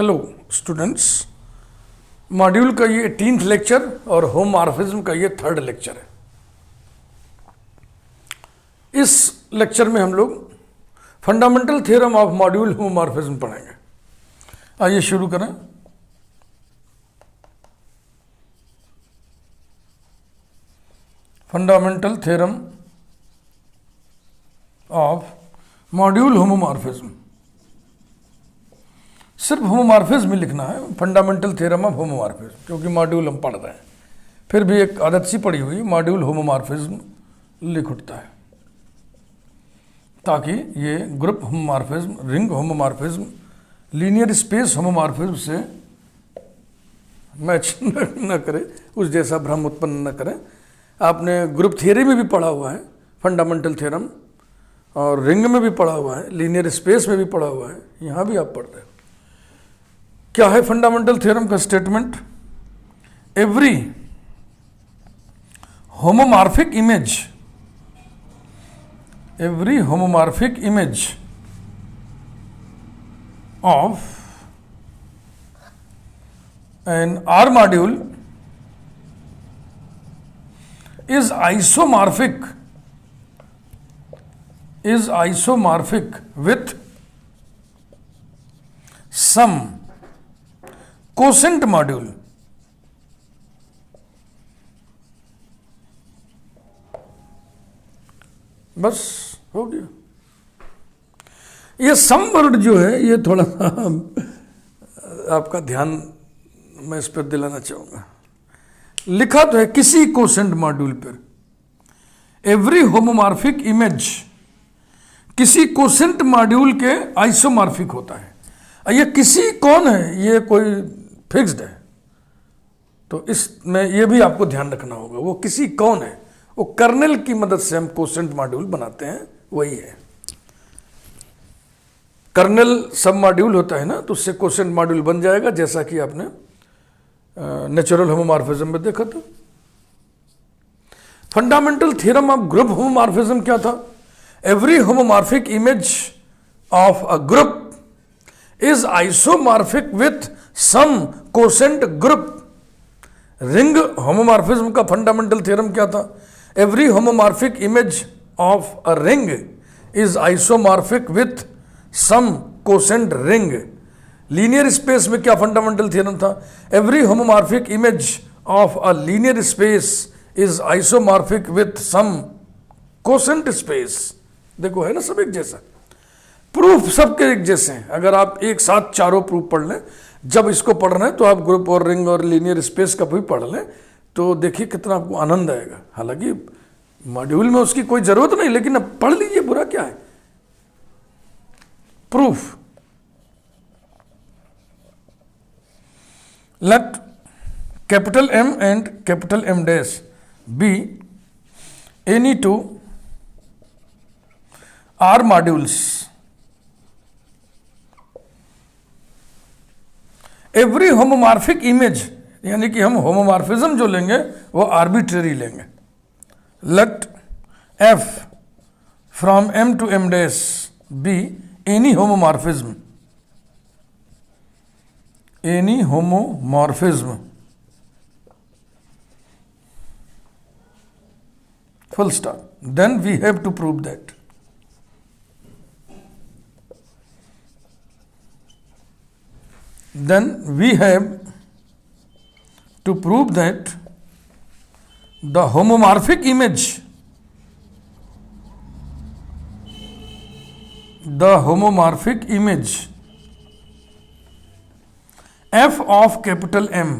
Hello students, module का ये 18th lecture और होमोमॉर्फिज्म का ये 3rd लेक्चर है। इस लेक्चर में हम लोग fundamental theorem of module homomorphism पढ़ेंगे। आइए शुरू करें। Fundamental theorem of module homomorphism. सिर्फ होमोमॉर्फिज्म ही लिखना है, फंडामेंटल थ्योरम ऑफ होमोमॉर्फिज्म, क्योंकि मॉड्यूल हम पढ़ रहे हैं। फिर भी एक आदत सी पड़ी हुई मॉड्यूल होमोमॉर्फिज्म लिख उठता है, ताकि ये group homomorphism, ring homomorphism, linear space homomorphism से मैच न करे, उस जैसा भ्रम उत्पन्न न करे। आपने ग्रुप थियरी में भी पढ़ा हुआ है फंडामेंटल थ्योरम, और रिंग में भी पढ़ा हुआ है, लीनियर स्पेस में भी पढ़ा हुआ है, यहाँ भी आप पढ़ रहे हो। क्या है फंडामेंटल थ्योरम का statement? Every homomorphic image, every homomorphic image of an R module is isomorphic with some quotient module. बस हो गया। ये सम वर्ड जो है, ये थोड़ा आपका ध्यान मैं इस पर दिलाना चाहूंगा। लिखा तो है किसी कोसेंट मॉड्यूल पर। एवरी होमोमॉर्फिक इमेज किसी कोसेंट मॉड्यूल के आइसोमॉर्फिक होता है। ये किसी कौन है? ये कोई फिक्स्ड है, तो इसमें ये भी आपको ध्यान रखना होगा। वो किसी कौन है? वो कर्नेल की मदद से हम कोसेंट मॉड्यूल बनाते हैं, वही है। कर्नेल सब मॉड्यूल होता है ना, तो उससे कोसेंट मॉड्यूल बन जाएगा, जैसा कि आपने नेचुरल होमोमॉर्फिज्म में देखा था। Fundamental theorem of group homomorphism क्या था? Every homomorphic image of a group is isomorphic with some quotient group. Ring homomorphism का फंडामेंटल थ्योरम क्या था? Every homomorphic image of a ring is isomorphic with some quotient ring. Linear space में क्या fundamental theorem था? Every homomorphic image of a linear space is isomorphic with some quotient space. देखो है ना, सब एक जैसा। प्रूफ सबके एक जैसे हैं। अगर आप एक साथ चारों प्रूफ पढ़ लें, जब इसको पढ़ रहे हैं तो आप ग्रुप और रिंग और लीनियर स्पेस का भी पढ़ लें, तो देखिए कितना आपको आनंद आएगा। हालांकि मॉड्यूल में उसकी कोई जरूरत नहीं, लेकिन अब पढ़ लीजिए, बुरा क्या है। Proof. Let capital M and capital M dash be any two R modules. Every homomorphic image, यानी कि हम होमोमॉर्फिज्म जो लेंगे वो आर्बिट्रेरी लेंगे। Let F from M to M dash be any homomorphism, any homomorphism, full stop. Then we have to prove that to prove that the homomorphic image f of capital M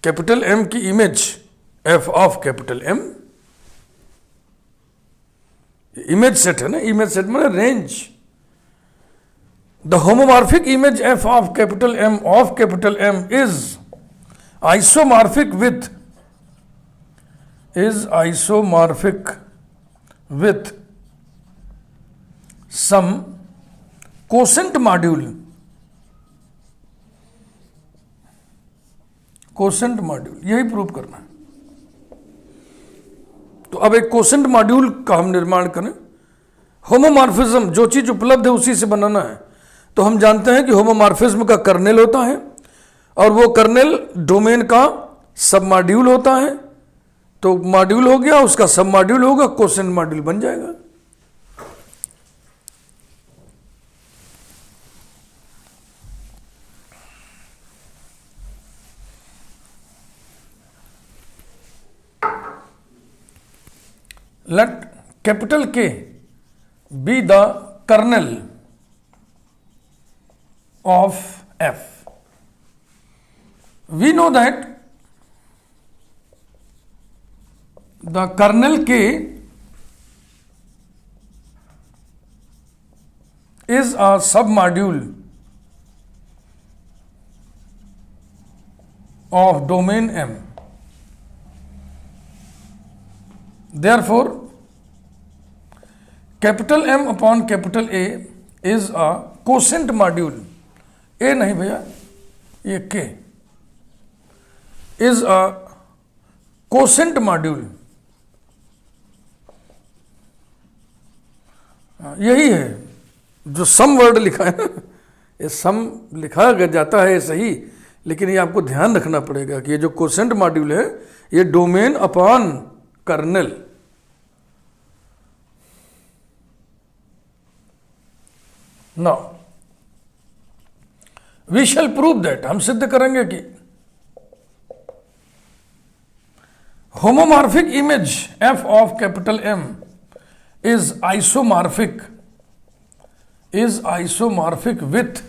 capital M की image f of capital M, image set है ना, image set मतलब range. The homomorphic image f of capital M is isomorphic with some quotient module, यही prove करना है। तो अब एक कोसेंट मॉड्यूल का हम निर्माण करें होमोमॉर्फिज्म जो चीज उपलब्ध है उसी से बनाना है, तो हम जानते हैं कि होमोमॉर्फिज्म का कर्नेल होता है और वो कर्नेल डोमेन का सब मॉड्यूल होता है। तो मॉड्यूल हो गया, उसका सब मॉड्यूल होगा, कोसेंट मॉड्यूल बन जाएगा। Let capital K be the kernel of F. We know that the kernel K is a submodule of domain M. Therefore, capital M upon capital A is a quotient module. A नहीं भैया, ये K is a quotient module. यही है जो some word लिखा है ना, ये सम लिखा जाता है सही, लेकिन ये आपको ध्यान रखना पड़ेगा कि ये जो क्वोशेंट मॉड्यूल है ये domain upon kernel. Now we shall prove that, हम सिद्ध करेंगे कि homomorphic image F of capital M is isomorphic with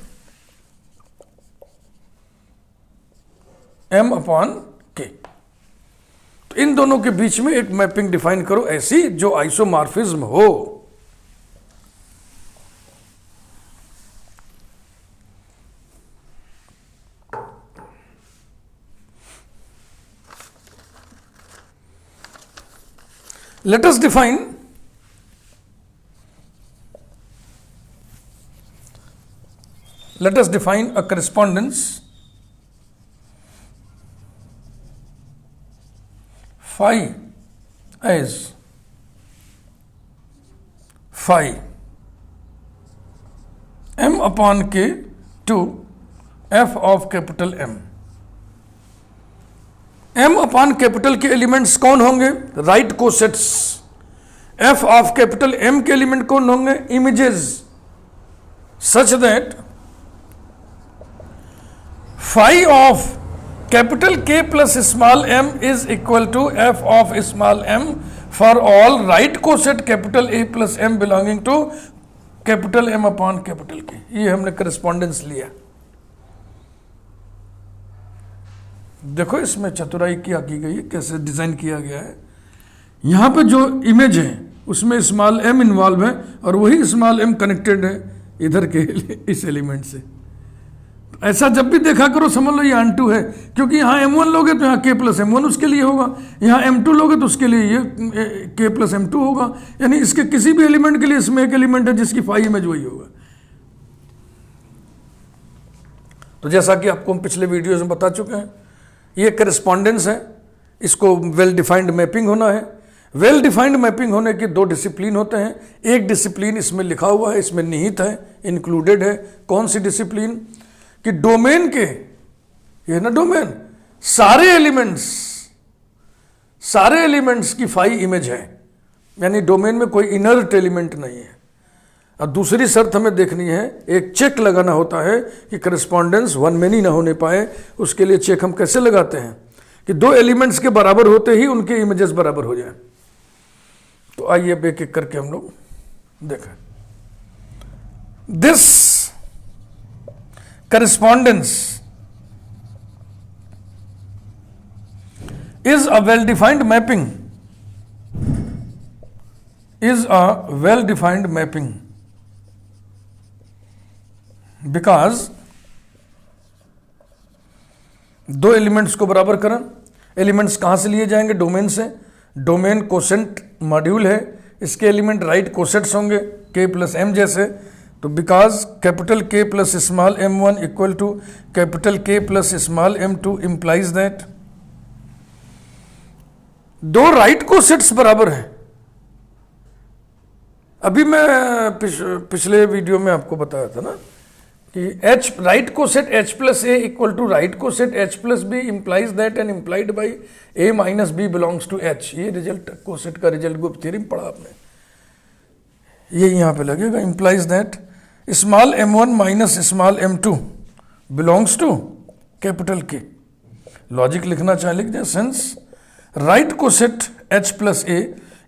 m upon k। तो इन दोनों के बीच में एक मैपिंग डिफाइन करो ऐसी जो आइसोमॉर्फिज्म हो। Let us define a correspondence phi as phi m upon k to f of capital M। m upon capital के एलिमेंट्स कौन होंगे? Right cosets. f of capital M के एलिमेंट कौन होंगे? Images. Such that phi of capital K plus small m is equal to f of small m for all right coset capital A plus m belonging to capital M upon capital K। ये हमने correspondence लिया। देखो इसमें चतुराई क्या की गई है, कैसे डिजाइन किया गया है। यहां पे जो इमेज है उसमें स्मॉल m इन्वॉल्व है और वही स्मॉल m कनेक्टेड है इधर के इस एलिमेंट से। ऐसा जब भी देखा करो समझ लो ये ऑन2 है, क्योंकि यहाँ m1 लोगे तो यहाँ k प्लस m1 उसके लिए होगा, यहाँ m2 लोगे तो उसके लिए ये k प्लस m2 होगा। यानी इसके किसी भी एलिमेंट के लिए इसमें एक एलिमेंट है जिसकी फाई इमेज वही होगा। तो जैसा कि आपको हम पिछले वीडियोस में बता चुके हैं, ये करस्पॉन्डेंस है, इसको वेल डिफाइंड मैपिंग होना है। वेल डिफाइंड मैपिंग होने के दो डिसिप्लिन होते हैं। एक डिसिप्लिन इसमें लिखा हुआ है, इसमें निहित है, इंक्लूडेड है। कौन सी डिसिप्लिन? कि डोमेन के, ये ना डोमेन, सारे एलिमेंट्स की फाई इमेज है, यानी डोमेन में कोई इनर्ट एलिमेंट नहीं है। और दूसरी शर्त हमें देखनी है, एक चेक लगाना होता है कि करस्पॉन्डेंस वन मेनी ना होने पाए। उसके लिए चेक हम कैसे लगाते हैं कि दो एलिमेंट्स के बराबर होते ही उनके इमेजेस बराबर हो जाए। तो आइए अब एक एक करके हम लोग देखें। This correspondence is a well-defined mapping, because दो एलिमेंट्स को बराबर करें। एलिमेंट्स कहां से लिए जाएंगे? डोमेन से। डोमेन कोसेंट मॉड्यूल है, इसके एलिमेंट राइट कोसेट्स होंगे k प्लस m जैसे। तो because capital K plus small m1 equal to capital K plus small m2 implies that दो राइट कोसेट्स बराबर है। अभी मैं पिछले वीडियो में आपको बताया था ना कि H right coset H plus A equal to right coset H plus B implies that and implied by A minus B belongs to H. ये रिजल्ट कोसेट का रिजल्ट ग्रुप थ्योरी में पढ़ा आपने, ये यहाँ पे लगेगा। Implies that small m1 minus small m2 belongs to capital K. Logic लिखना चाहे लिख दें, since right coset h plus A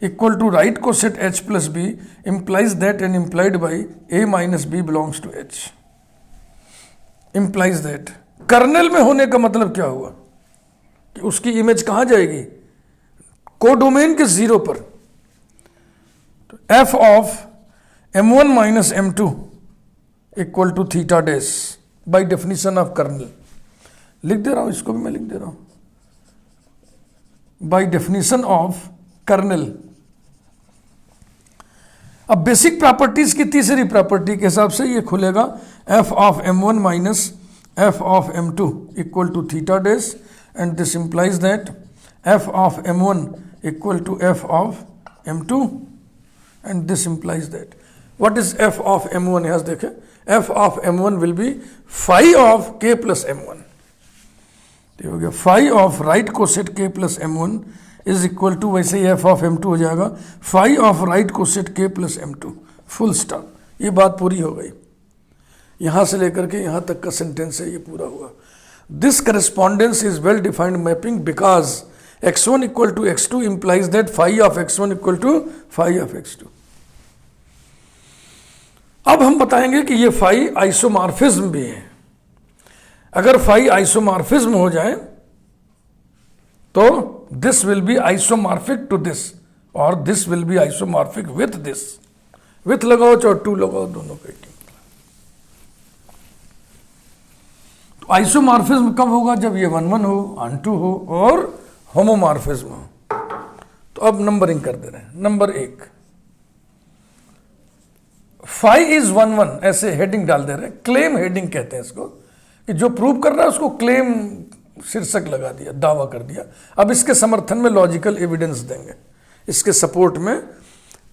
equal to right coset h plus B implies that and implied by A minus B belongs to h। Implies that kernel में होने का मतलब क्या हुआ कि उसकी इमेज कहां जाएगी, कोडोमेन के जीरो पर। तो f of m1 minus m2 equal to theta dash by definition of kernel. लिख दे रहा हूं, इसको भी मैं लिख दे रहा हूं, बाई डेफिनेशन ऑफ कर्नेल। अब बेसिक प्रॉपर्टीज की तीसरी प्रॉपर्टी के हिसाब से ये खुलेगा f of m1 minus f of m2 equal to theta dash and this implies that f of m1 equal to f of m2 and this implies that what is f of m1। यहां देखें, f of m1 will be phi of k plus m1। तो हो गया phi of right coset k plus m1 is equal to, वैसे ही f of m2 हो जाएगा phi of right coset k plus m2, full stop. ये बात पूरी हो गई, यहां से लेकर के यहां तक का सेंटेंस है, ये पूरा हुआ। This correspondence is well defined mapping because x1 equal to x2 implies that phi of x1 equal to phi of x2। अब हम बताएंगे कि ये फाई आइसोमॉर्फिज्म भी है। अगर फाई आइसोमॉर्फिज्म हो जाए तो this will be isomorphic to this और this will be isomorphic with this. With लगाओ चाहे टू लगाओ, दोनों का एक। तो आइसोमॉर्फिज्म कब होगा, जब ये 1 1 हो, ऑन2 हो और होमोमॉर्फिज्म हो। तो अब नंबरिंग कर दे रहे हैं। नंबर 1 फाई इज 1 1, ऐसे हेडिंग डाल दे रहे हैं। क्लेम हेडिंग कहते हैं इसको, कि जो प्रूव कर रहा है उसको क्लेम शीर्षक लगा दिया, दावा कर दिया। अब इसके समर्थन में लॉजिकल एविडेंस देंगे, इसके सपोर्ट में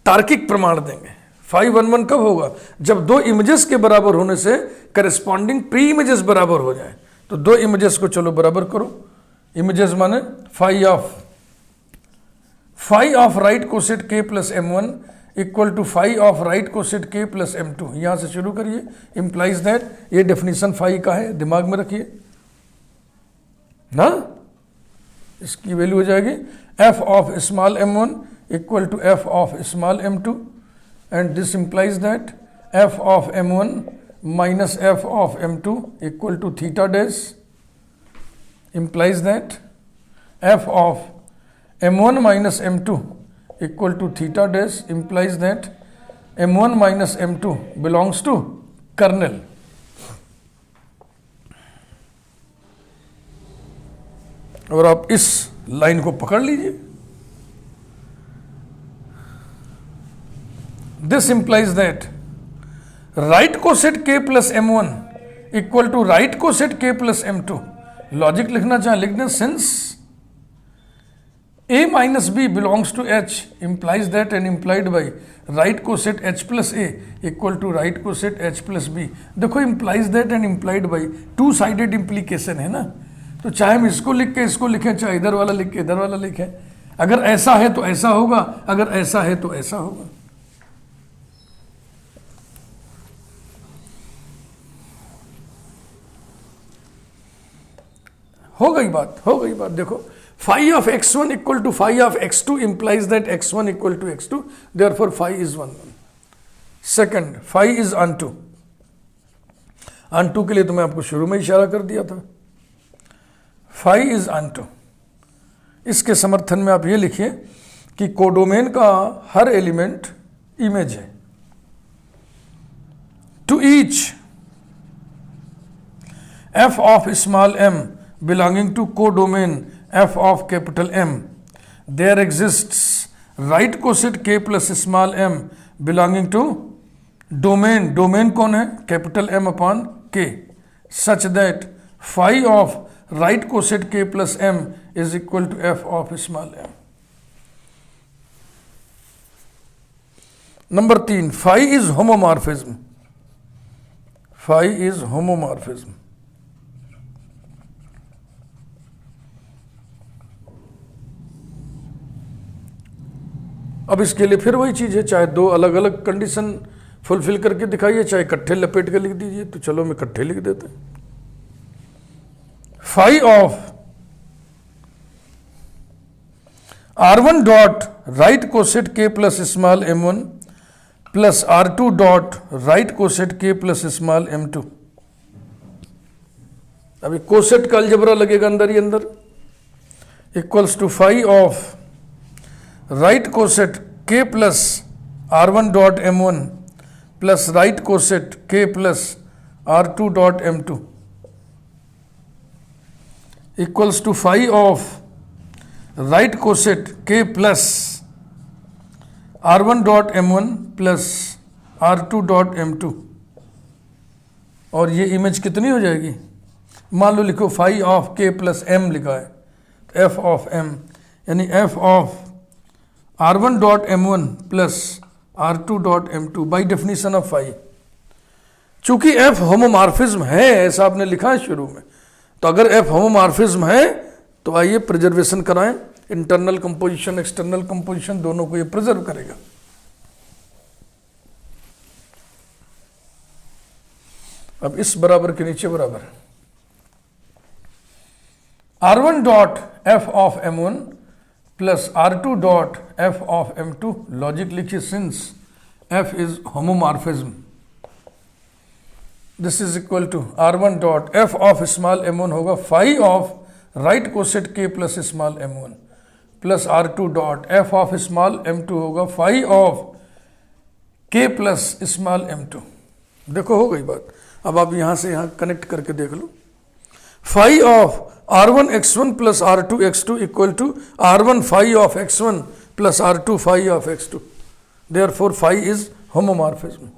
तार्किक प्रमाण देंगे। फाई 1 1 कब होगा, जब दो इमेजेस के बराबर होने से करस्पॉन्डिंग प्री इमेजेस बराबर हो जाए। तो दो इमेजेस को चलो बराबर करो। इमेजेस माने phi of right coset k plus m1 equal to phi of right coset k plus m2। यहां से शुरू करिए। इंप्लाइज दैट, ये डेफिनेशन फाई का है, दिमाग में रखिए ना। इसकी वैल्यू हो जाएगी f of small m1 equal to f of small m2 and this implies that f of m1 minus f of m2 equal to theta dash. Implies that f of m1 minus m2 equal to theta dash implies that m1 minus m2 belongs to kernel। और आप इस line को पकड़ लीजिए। This implies that right cosec k plus m1 equal to right cosec k plus m2। Logic लिखना चाहे लिख दें, since a minus b belongs to h implies that and implied by right coset h plus a equal to right coset h plus b। देखो implies that and implied by two sided implication है ना, तो चाहे हम इसको लिख के इसको लिखें, चाहे इधर वाला लिख के इधर वाला लिखें। अगर ऐसा है तो ऐसा होगा, अगर ऐसा है तो ऐसा होगा। हो गई बात। देखो, phi of x1 equal to phi of x2 implies that x1 equal to x2, therefore phi is 1 1। Second, phi is onto। onto के लिए तो मैं आपको शुरू में इशारा कर दिया था। phi is onto, इसके समर्थन में आप ये लिखिए कि कोडोमेन का हर एलिमेंट इमेज है। To each f of small m belonging to codomain f of capital M, there exists right coset k plus small m belonging to domain कौन है, capital M upon k, such that phi of right coset k plus m is equal to f of small m। Number 3, phi is homomorphism. Phi is homomorphism. अब इसके लिए फिर वही चीज है, चाहे दो अलग अलग कंडीशन फुलफिल करके दिखाइए, चाहे इकट्ठे लपेट के लिख दीजिए। तो चलो मैं इकट्ठे लिख देते हैं। Phi of R1 dot right coset K plus small m1 plus R2 dot right coset K plus small m2। अभी कोसेट का अलजेब्रा लगेगा अंदर ही अंदर, equals to phi of right coset K plus R1 dot m1 plus right coset K plus R2 dot m2 equals to phi of right coset K plus R1 dot m1 plus R2 dot m2। और ये image कितनी हो जाएगी? मान लो लिखो phi of K plus m लिखा है, तो f ऑफ m यानी f of R1 dot m1 plus R2 dot m2 by definition of phi. चूंकि f होमोमॉर्फिज्म है, ऐसा आपने लिखा है शुरू में, तो अगर f होमोमॉर्फिज्म है तो आइए प्रिजर्वेशन कराएं। इंटरनल कंपोजिशन एक्सटर्नल कंपोजिशन दोनों को ये प्रिजर्व करेगा। अब इस बराबर के नीचे बराबर R1 dot f of m1 plus R2 dot f of m2। Logic लिखिए, since f is homomorphism, this is equal to R1 dot f of small m1 होगा phi of right coset K plus small m1 plus R2 dot f of small m2 होगा phi of k plus small m2। देखो हो गई बात। अब आप यहां से यहां कनेक्ट करके देख लो। Phi of R1 x1 plus R2 x2 equal to R1 phi of x1 plus R2 phi of x2। Therefore phi is homomorphism.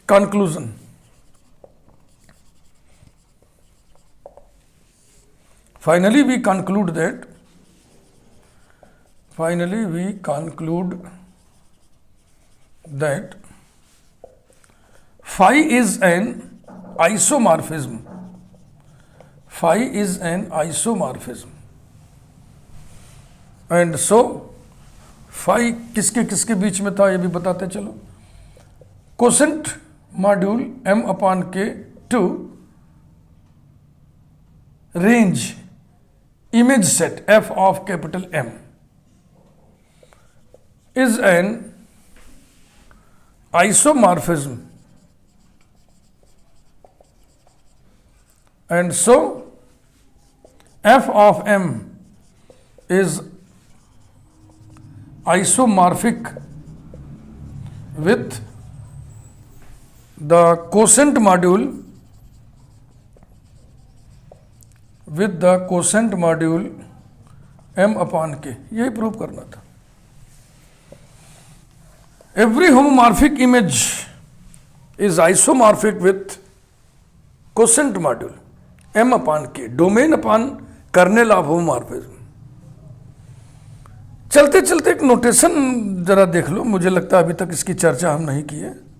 Conclusion, finally we conclude that phi is an isomorphism. Phi is an isomorphism, and so phi किसके किसके बीच में था ये भी बताते चलो। Coset module m upon k to range image set f of capital M is an isomorphism, and so f of M is isomorphic with the quotient module m upon k। यही prove करना था। Every homomorphic image is isomorphic with quotient module m upon k, domain upon kernel of homomorphism. चलते चलते एक notation जरा देख लो, मुझे लगता है अभी तक इसकी चर्चा हम नहीं की है।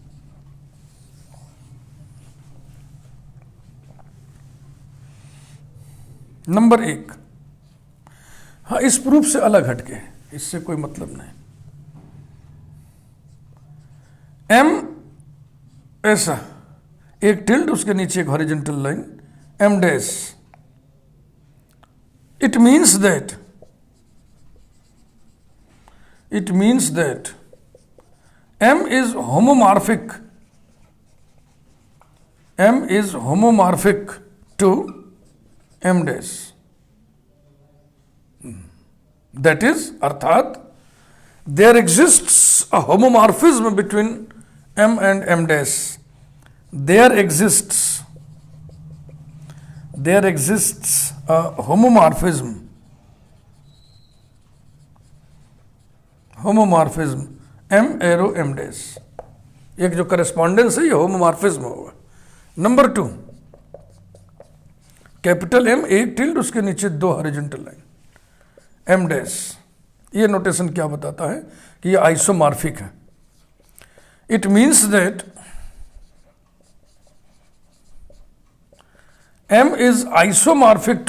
नंबर 1, हाँ इस प्रूफ से अलग हटके, इससे कोई मतलब नहीं। m ऐसा एक टिल्ड, उसके नीचे एक horizontal line m dash, it means that m is homomorphic to m dash, that is अर्थात there exists a homomorphism between m and m dash, there exists a homomorphism m arrow m dash। एक जो correspondence है ये homomorphism होगा। Number 2, capital M एक tilde, उसके नीचे दो हॉरिजॉन्टल लाइन m डैश, ये नोटेशन क्या बताता है कि ये आइसोमॉर्फिक है। It means that M is isomorphic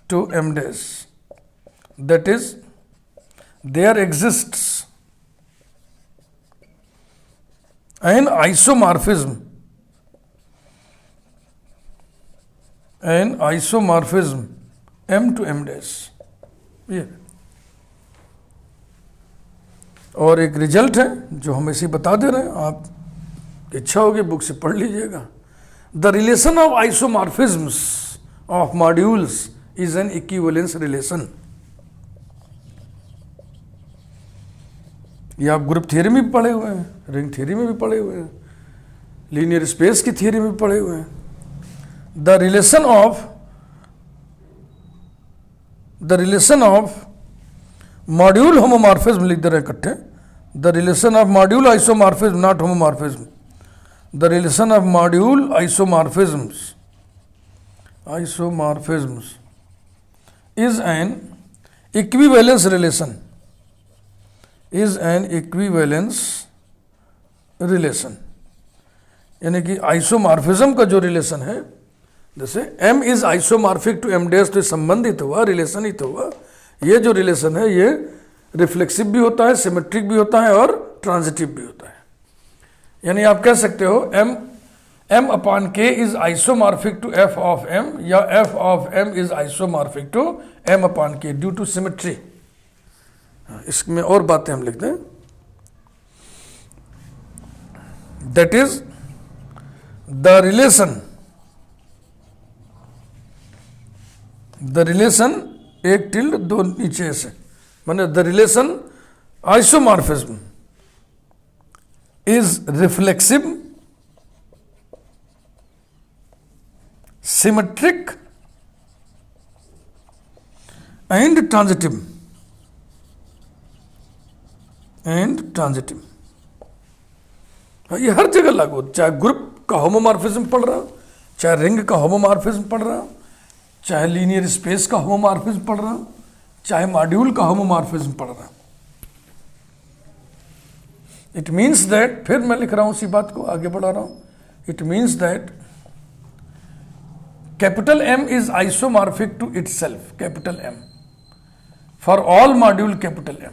to M dash. That is, there exists an isomorphism M to M dash. ये और एक रिजल्ट है जो हम इसे बता दे रहे हैं, आप इच्छा होगी बुक से पढ़ लीजिएगा। The relation of isomorphisms of modules is an equivalence relation. ये आप ग्रुप थियरी में भी पढ़े हुए हैं, रिंग थियरी में भी पढ़े हुए हैं, लीनियर स्पेस की थियरी में भी पढ़े हुए हैं। The relation of module homomorphism लिख दे रहे इकट्ठे। The relation of module isomorphism, not homomorphism. The relation of module isomorphisms is an equivalence relation. यानी कि आइसोमॉर्फिज्म का जो रिलेशन है, जैसे M is isomorphic to M dash, तो संबंधित हुआ, रिलेशन ही तो हुआ। ये जो रिलेशन है ये रिफ्लेक्सिव भी होता है, सिमेट्रिक भी होता है और ट्रांजिटिव भी होता है। यानी आप कह सकते हो M upon K is isomorphic to F of M, या F of M is isomorphic to M upon K due to symmetry. इसमें और बातें हम लिखते हैं। दैट इज द रिलेशन एक टिल्ड दो नीचे से, माने the relation isomorphism is reflexive, symmetric and transitive. ये हर जगह लागू, चाहे ग्रुप का होमोमॉर्फिज्म पढ़ रहा हूं, चाहे रिंग का होमोमॉर्फिज्म पढ़ रहा हूं, चाहे लीनियर स्पेस का होमोमॉर्फिज्म पढ़ रहा हूं, चाहे मॉड्यूल का होमोमॉर्फिज्म पढ़ रहा हूं। इट मीन्स दैट, फिर मैं लिख रहा हूं उसी बात को, आगे बढ़ा रहा हूं। It means that capital M is isomorphic to itself, capital M for all module capital M.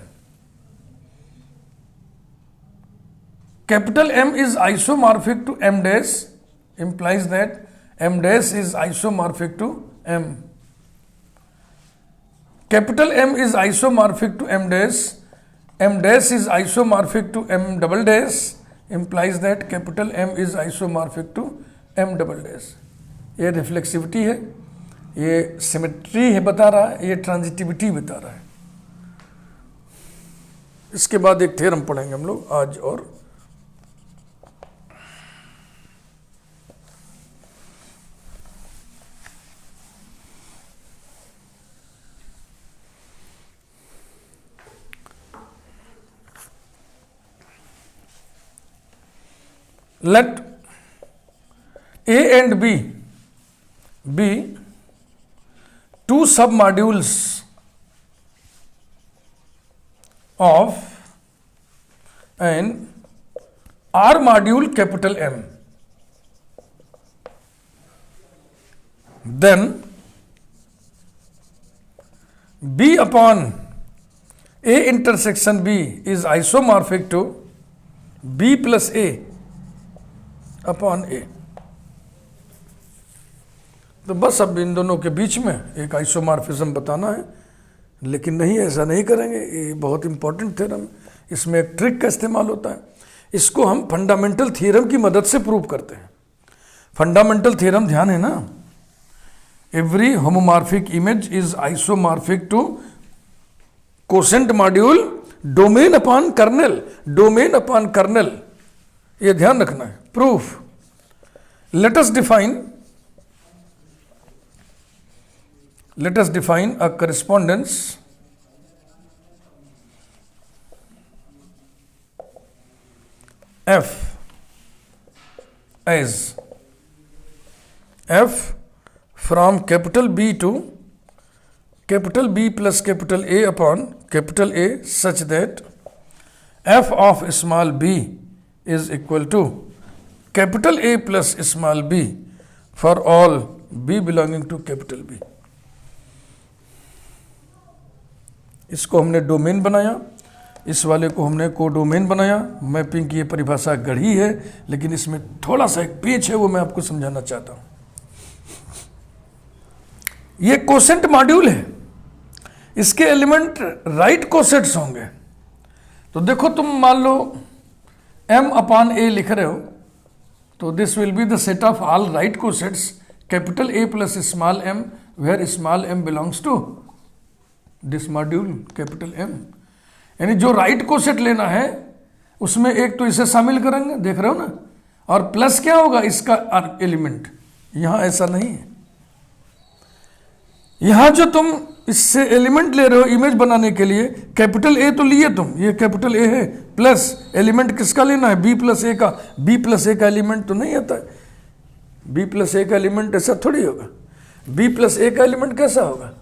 Capital M is isomorphic to M dash, implies that M dash is isomorphic to M. Capital M is isomorphic to M dash is isomorphic to M double dash, implies that capital M is isomorphic to M double dash. ये reflexivity है, ये symmetry है बता रहा है, ये transitivity बता रहा है। इसके बाद एक थ्योरम पढ़ेंगे हम लोग आज, और let A and B be two submodules of an R module capital M. Then B upon A intersection B is isomorphic to B plus A upon A. तो बस अब इन दोनों के बीच में एक आइसोमॉर्फिज्म बताना है, लेकिन नहीं, ऐसा नहीं करेंगे। ये बहुत इंपॉर्टेंट थ्योरम, इसमें एक ट्रिक का इस्तेमाल होता है। इसको हम फंडामेंटल थ्योरम की मदद से प्रूव करते हैं। फंडामेंटल थ्योरम ध्यान है ना, every homomorphic image is isomorphic to coset module domain upon kernel, domain upon kernel, ये ध्यान रखना है। Proof, let us define a correspondence F as F from capital B to capital B plus capital A upon capital A such that F of small B is equal to capital A plus small B for all B belonging to capital B. इसको हमने domain बनाया, इस वाले को हमने codomain बनाया। Mapping की ये परिभाषा गढ़ी है, लेकिन इसमें थोड़ा सा एक पेच है, वो मैं आपको समझाना चाहता हूं। ये कोसेंट मॉड्यूल है, इसके एलिमेंट राइट कोसेट्स होंगे। तो देखो, तुम मान लो m अपॉन ए लिख रहे हो, तो this will be the set of all right cosets capital A plus small m, where small m belongs to this module capital M। यानी जो राइट कोसेट लेना है उसमें एक तो इसे शामिल करेंगे, देख रहे हो ना, और प्लस क्या होगा इसका एलिमेंट। यहां ऐसा नहीं है, यहां जो तुम इससे एलिमेंट ले रहे हो इमेज बनाने के लिए, कैपिटल ए तो लिए तुम, ये कैपिटल ए है, प्लस एलिमेंट किसका लेना है, बी प्लस ए का। बी प्लस ए का एलिमेंट तो नहीं आता है, बी प्लस ए का एलिमेंट ऐसा थोड़ी होगा। बी प्लस ए का एलिमेंट कैसा होगा,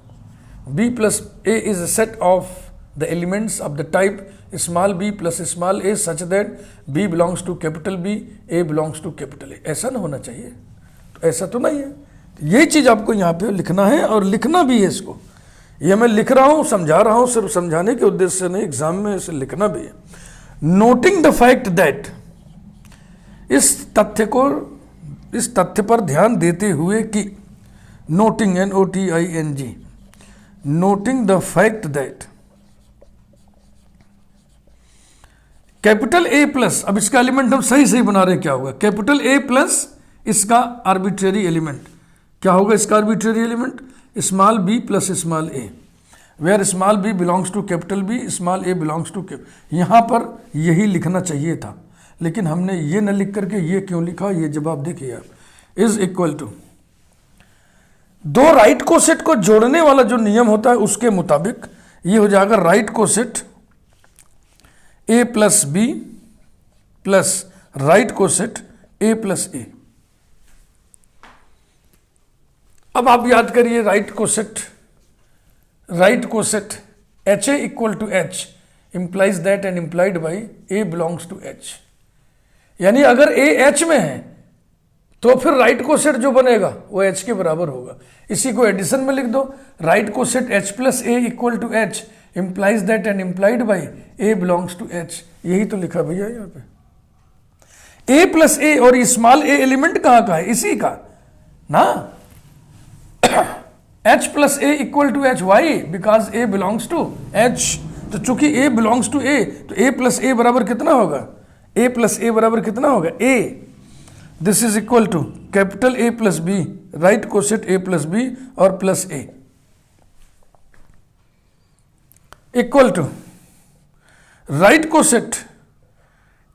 B plus A is a set of the elements of the type small B plus small A such that B belongs to capital B, A belongs to capital A. ऐसा ना होना चाहिए, तो ऐसा तो नहीं है। यही चीज आपको यहाँ पे लिखना है, और लिखना भी है इसको। ये मैं लिख रहा हूँ, समझा रहा हूँ, सिर्फ समझाने के उद्देश्य से नहीं, एग्जाम में इसे लिखना भी है। नोटिंग द फैक्ट दैट, इस तथ्य पर ध्यान देते हुए कि, noting NOTING, noting the fact that capital A plus, अब इसका एलिमेंट हम सही सही बना रहे हैं, क्या होगा, कैपिटल ए प्लस इसका आर्बिट्रेरी एलिमेंट क्या होगा, इसका arbitrary element small B plus small A, where small B belongs to capital B, small A belongs to capital. यहां पर यही लिखना चाहिए था, लेकिन हमने ये न लिख करके ये क्यों लिखा, ये जवाब देखिए आप। इज इक्वल टू, दो राइट कोसेट को जोड़ने वाला जो नियम होता है उसके मुताबिक ये हो जाएगा right coset A plus B plus right coset A plus A. अब आप याद करिए, right coset H A equal to H implies that and implied by A belongs to H. यानी अगर ए एच में है तो फिर राइट कोसेट जो बनेगा वो एच के बराबर होगा। इसी को एडिशन में लिख दो, right coset H plus A equal to H implies that and implied by A belongs to H. यही तो लिखा भैया यहाँ पे। ए प्लस ए और स्मॉल ए एलिमेंट कहाँ का है, इसी का ना। h plus A equal to H, why, because A belongs to H. तो चूंकि ए बिलोंग्स टू ए, तो ए प्लस ए बराबर कितना होगा, ए प्लस ए बराबर कितना होगा, A. This is equal to capital A plus B, right coset A plus B और plus A, equal to right coset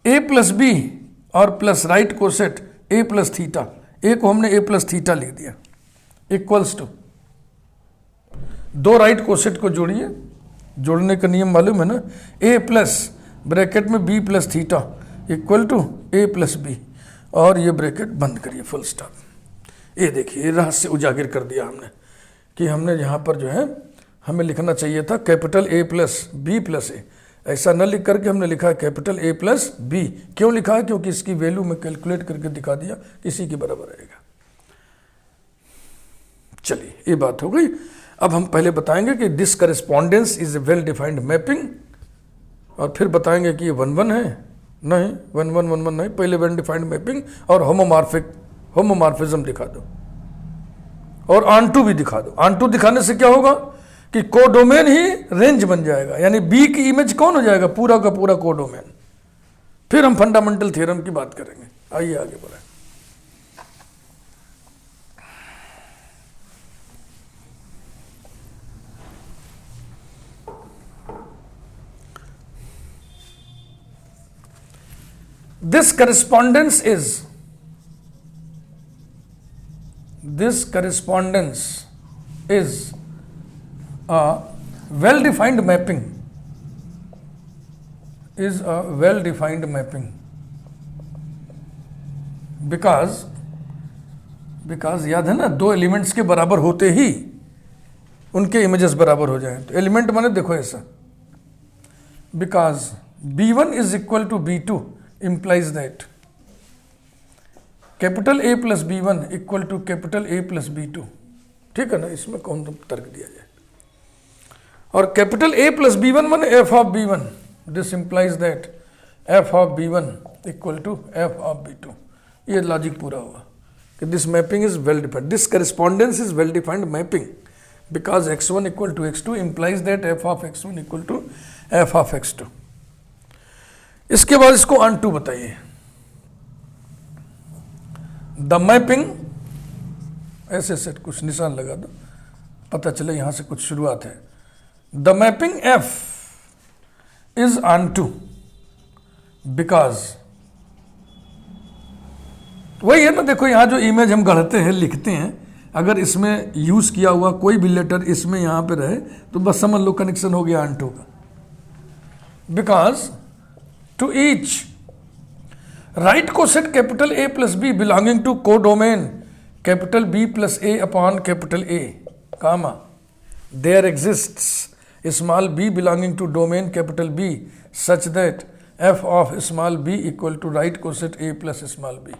A plus B और plus right coset A plus theta. A को हमने A plus theta लिख दिया, equals to, दो right coset को जोड़िए, जोड़ने का नियम मालूम है ना, ए प्लस ब्रैकेट में B plus theta equal to A plus B, और ये ब्रैकेट बंद करिए, फुल स्टॉप। ये देखिए, ये रहस्य उजागर कर दिया हमने कि हमने यहाँ पर जो है हमें लिखना चाहिए था capital A plus B plus A, ऐसा न लिख करके हमने लिखा है कैपिटल ए प्लस बी। क्यों लिखा है, क्योंकि इसकी वैल्यू में कैलकुलेट करके दिखा दिया, इसी के बराबर रहेगा। चलिए, ये बात हो गई। अब हम पहले बताएंगे कि this correspondence is a well defined mapping, और फिर बताएंगे कि ये 1-1 है, नहीं 1-1-1-1 नहीं, पहले वेल डिफाइंड मैपिंग और होमोमॉर्फिज्म दिखा दो, और ऑनटू भी दिखा दो। ऑनटू दिखाने से क्या होगा कि कोडोमेन ही रेंज बन जाएगा, यानी बी की इमेज कौन हो जाएगा, पूरा का पूरा कोडोमेन। फिर हम फंडामेंटल थ्योरम की बात करेंगे। आइए आगे बढ़ें। This correspondence is a well-defined mapping. Because याद है ना, दो एलिमेंट्स के बराबर होते ही उनके इमेजेस बराबर हो जाएं। तो एलिमेंट माने देखो ऐसा, because B1 is equal to B2 implies that capital A plus B1 equal to capital A plus B2। ठीक है ना, इसमें कौन तर्क दिया जाए। और कैपिटल A प्लस B1 माने F of B1, this implies that F of B1 equal to F of B2। ये लॉजिक पूरा हुआ कि this mapping is well defined, this correspondence is well defined mapping because x1 equal to x2 implies that f of x1 equal to f of x2। इसके बाद इसको onto बताइए। The mapping, ऐसे set कुछ निशान लगा दो, पता चले यहां से कुछ शुरुआत है। The mapping f is onto because, वही है ना, देखो यहां जो इमेज हम गढ़ते हैं लिखते हैं, अगर इसमें यूज किया हुआ कोई भी लेटर इसमें यहां पे रहे तो बस समझ लो कनेक्शन हो गया ऑन टू का। Because to each right coset capital A plus B belonging to codomain capital B plus A upon capital A, comma there exists small b belonging to domain capital B such that f of small b equal to right coset A plus small b।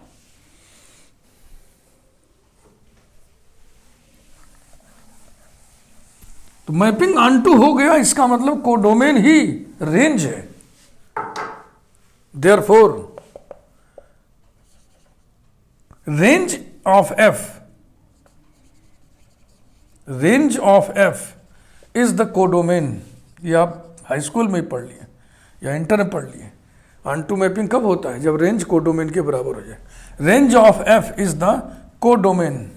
तो mapping onto हो गया, इसका मतलब codomain ही range है। Therefore range of f is the codomain. ये आप high school में ही पढ़ लिए या इंटर में पढ़ लिए। ऑन टू मैपिंग कब होता है? जब रेंज कोडोमेन के बराबर हो जाए। Range of f is the codomain,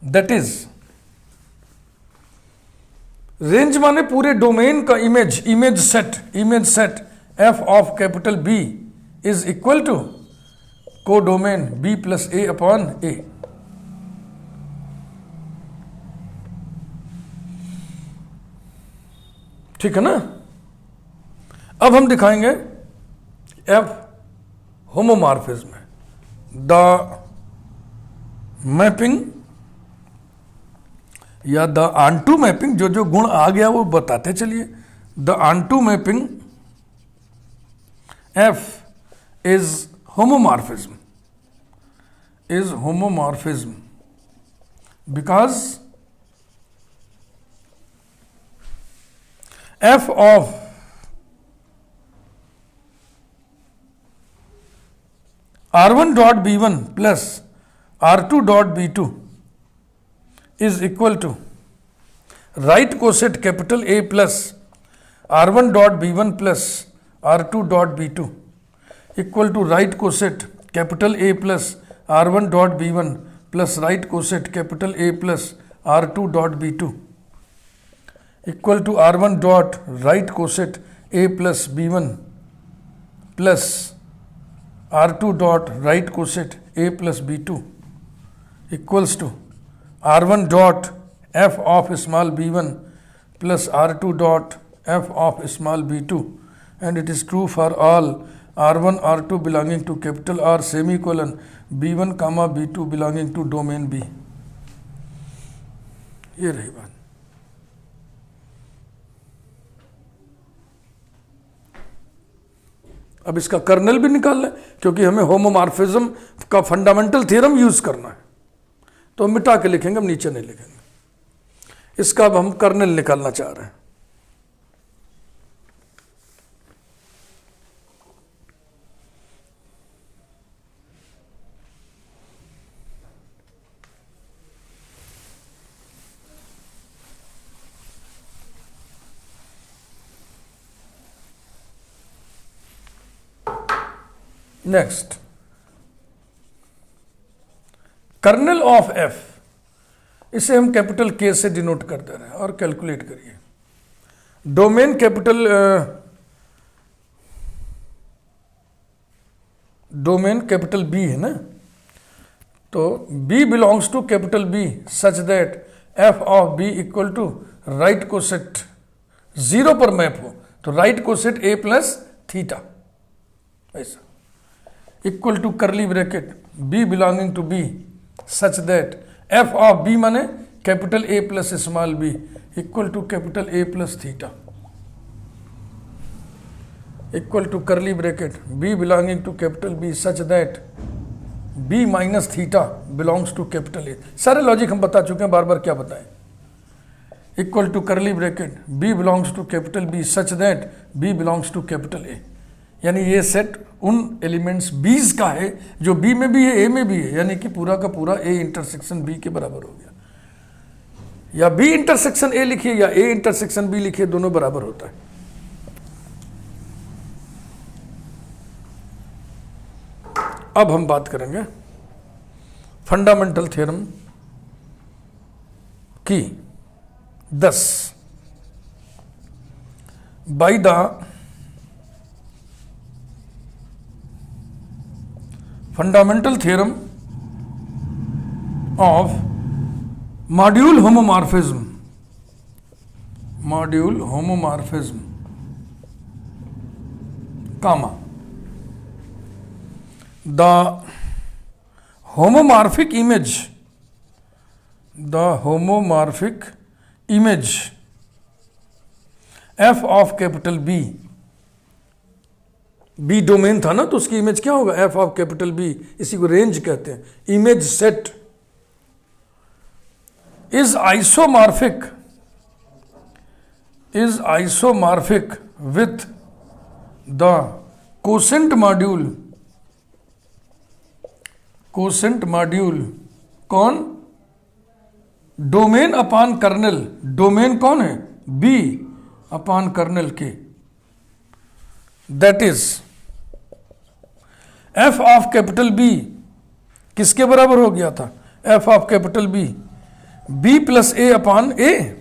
that is, range माने पूरे डोमेन का image set f of capital B is equal to codomain B plus A upon A। ठीक है ना। अब हम दिखाएंगे f होमोमॉर्फिज्म है। द मैपिंग या द ऑनटू मैपिंग, जो गुण आ गया वो बताते चलिए। The onto mapping f is homomorphism because f of r1 dot b1 plus r2 dot b2 is equal to right coset capital A plus r1 dot b1 plus r2 dot b2 equal to right coset capital A plus r1 dot b1 plus right coset capital A plus r2 dot b2 equal to r1 dot right coset A plus b1 plus r2 dot right coset A plus b2 equals to r1 dot f of small b1 plus r2 dot f of small b2, and it is true for all r1 r2 belonging to capital R semicolon b1 comma b2 belonging to domain B। ये रही बात। अब इसका colonel भी निकाल लें, क्योंकि हमें होमोमॉर्फिज्म का फंडामेंटल थ्योरम यूज करना है, तो हम मिटा के लिखेंगे, हम नीचे नहीं लिखेंगे। इसका अब हम कर्नल निकालना चाह रहे हैं। नेक्स्ट, कर्नल ऑफ f, इसे हम कैपिटल K से डिनोट कर दे रहे हैं और कैलकुलेट करिए। डोमेन कैपिटल B है ना, तो B belongs to capital B such that f of B equal to right coset 0 पर मैप हो, तो right coset A plus theta, ऐसा equal to curly bracket B belonging to B such that f of B माने capital A plus small B equal to capital A plus theta equal to curly bracket B belonging to capital B such that B minus theta belongs to capital ए। सारे logic हम बता चुके हैं, बार बार क्या बताएं। Equal to curly bracket B belongs to capital B such that B belongs to capital A. यानी ये सेट उन एलिमेंट्स बीज का है जो बी में भी है ए में भी है, यानी कि पूरा का पूरा ए इंटरसेक्शन बी के बराबर हो गया। या बी इंटरसेक्शन ए लिखिए या ए इंटरसेक्शन बी लिखिए, दोनों बराबर होता है। अब हम बात करेंगे फंडामेंटल थ्योरम की 10 by the fundamental theorem of module homomorphism comma the homomorphic image f of capital B domain था ना, तो उसकी इमेज क्या होगा, f ऑफ कैपिटल बी, इसी को रेंज कहते हैं। Image set is isomorphic with the quotient module कौन, डोमेन अपॉन कर्नल, डोमेन कौन है, बी अपॉन कर्नल के, that is F of capital B किसके बराबर हो गया था, F of capital B B plus A upon A.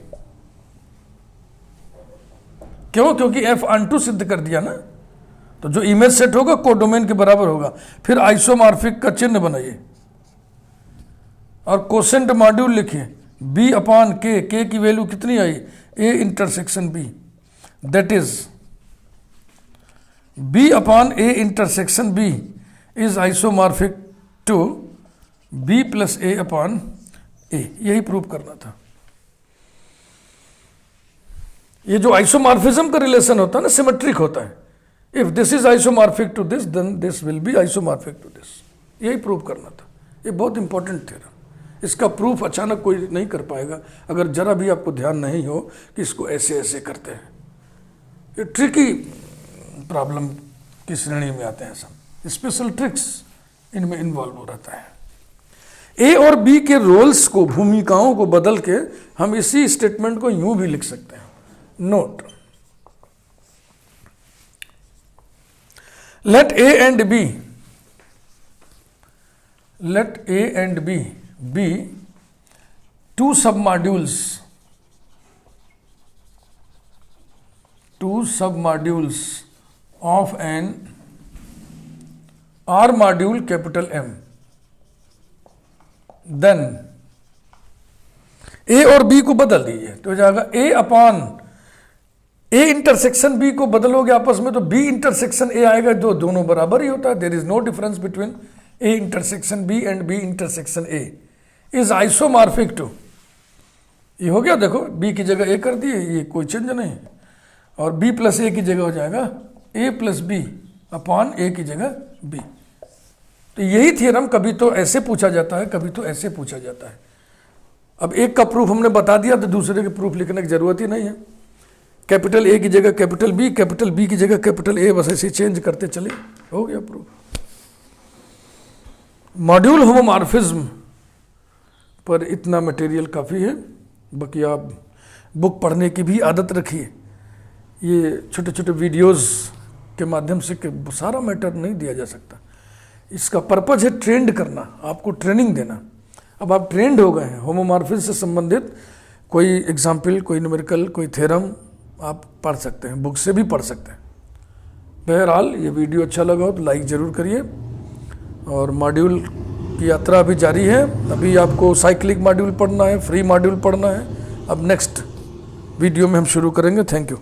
क्यों, क्योंकि एफ ऑन सिद्ध कर दिया ना, तो जो इमेज सेट होगा कोडोमेन के बराबर होगा। फिर आइसोमॉर्फिक का चिन्ह बनाइए और कोसेंट मॉड्यूल लिखिए बी अपॉन के की वैल्यू कितनी आई, A intersection B, that is B upon A intersection B is isomorphic to B plus A upon A. यही प्रूव करना था। ये जो आइसोमॉर्फिज्म का रिलेशन होता है ना, सिमेट्रिक होता है। If this is isomorphic to this then this will be isomorphic to this. यही प्रूव करना था। ये बहुत इंपॉर्टेंट थ्योरम, इसका प्रूफ अचानक कोई नहीं कर पाएगा अगर जरा भी आपको ध्यान नहीं हो कि इसको ऐसे ऐसे करते हैं। ये ट्रिकी प्रॉब्लम की श्रेणी में आते हैं सब, स्पेशल ट्रिक्स इनमें इन्वॉल्व हो रहता है। ए और बी के रोल्स को, भूमिकाओं को बदल के हम इसी स्टेटमेंट को यूं भी लिख सकते हैं। Note, let A and B be two submodules of an R module capital M, then A और B को बदल दीजिए तो हो जाएगा A upon A intersection B को बदलोगे आपस में तो बी इंटरसेक्शन ए आएगा, जो दोनों बराबर ही होता है। There is no difference between A intersection B and B intersection A is isomorphic to, ये हो गया। देखो बी की जगह ए कर दिए, ये कोई चेंज नहीं, और बी प्लस ए की जगह हो जाएगा ए प्लस बी अपॉन ए की जगह बी। तो यही थ्योरम कभी तो ऐसे पूछा जाता है, कभी तो ऐसे पूछा जाता है। अब एक का प्रूफ हमने बता दिया तो दूसरे के प्रूफ लिखने की जरूरत ही नहीं है। कैपिटल ए की जगह कैपिटल बी की जगह कैपिटल ए, बस ऐसे चेंज करते चले, हो गया प्रूफ। मॉड्यूल होमोमॉर्फिज्म पर इतना मटेरियल काफ़ी है, बाकी आप बुक पढ़ने की भी आदत रखिए। ये छोटे छोटे वीडियोस के माध्यम से सारा मैटर नहीं दिया जा सकता। इसका पर्पज है ट्रेंड करना, आपको ट्रेनिंग देना। अब आप ट्रेंड हो गए हैं, होमोमॉर्फिज्म से संबंधित कोई एग्जाम्पल, कोई न्यूमेरिकल, कोई थ्योरम आप पढ़ सकते हैं, बुक से भी पढ़ सकते हैं। बहरहाल ये वीडियो अच्छा लगा हो तो लाइक ज़रूर करिए। और मॉड्यूल की यात्रा अभी जारी है। अभी आपको साइक्लिक मॉड्यूल पढ़ना है, फ्री मॉड्यूल पढ़ना है। अब नेक्स्ट वीडियो में हम शुरू करेंगे। Thank you.